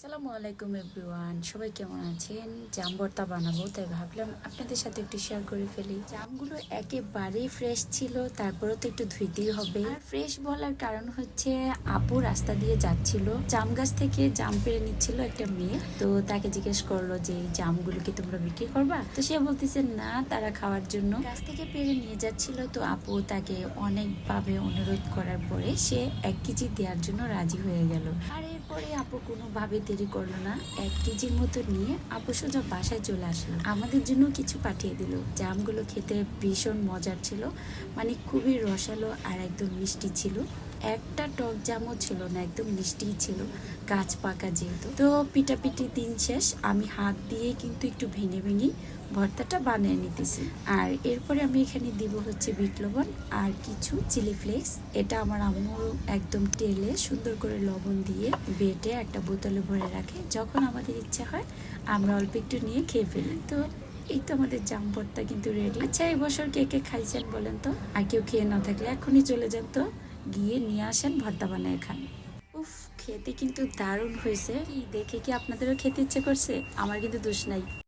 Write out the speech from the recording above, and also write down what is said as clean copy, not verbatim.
আসসালামু আলাইকুম এভরিওয়ান, সবাই কেমন আছেন? জাম ভর্তা বানাবো, তাই ভাবলাম আপনাদের সাথে একটু শেয়ার করে ফেলি। জামগুলো একেবারেই ফ্রেশ ছিল, তারপরেও তো একটু ধুইতেই হবে। আর ফ্রেশ বলার কারণ হচ্ছে আপু রাস্তা দিয়ে যাচ্ছিল, জাম গাছ থেকে জাম পেড়ে নিচ্ছিল একটা মেয়ে। তো তাকে জিজ্ঞেস করলো যে এই জামগুলো কি তোমরা বিক্রি করবা? তো সে বলতেছে না, তারা খাওয়ার জন্য গাছ থেকে পেড়ে নিয়ে যাচ্ছিল। তো আপু তাকে অনেকভাবে অনুরোধ করার পরে সে 1 কেজি দেওয়ার জন্য রাজি হয়ে গেল। আর এরপরে আপু কোনোভাবে দেরি করলো না, 1 কেজির মতো নিয়ে আপু সোজা বাসায় চলে আসলো। আমাদের জন্য কিছু পাঠিয়ে দিল। জামগুলো খেতে ভীষণ মজার ছিল, মানে খুবই রসালো আর একদম মিষ্টি ছিল। একটা টক জামও ছিল না, একদম মিষ্টিই ছিল, গাছ পাকা যেহেতু। তো পিটাপিটি দিন শেষ, আমি হাত দিয়ে কিন্তু একটু ভেঙে ভেঙে ভর্তাটা বানিয়ে নিতেছি। আর এরপরে আমি এখানে দিব হচ্ছে বিট লবণ আর কিছু চিলি ফ্লেক্স। এটা আমার আম্মু একদম টেলে সুন্দর করে লবণ দিয়ে বেটে একটা বোতলে ভরে রাখে, যখন আমাদের ইচ্ছা হয় আমরা অল্প একটু নিয়ে খেয়ে ফেলি। তো এই তো আমাদের জাম ভর্তা কিন্তু রেডি। আচ্ছা, এই বছর কে কে খাইছেন বলেন তো? আর কেউ খেয়ে না থাকলে এখনই চলে যান, তো গিয়ে নিয়ে আসেন, ভর্তা বানায় খান। উফ, খেতে কিন্তু দারুণ হয়েছে। কি দেখে কি আপনাদেরও খেতে ইচ্ছে করছে? আমার কিন্তু দোষ নাই।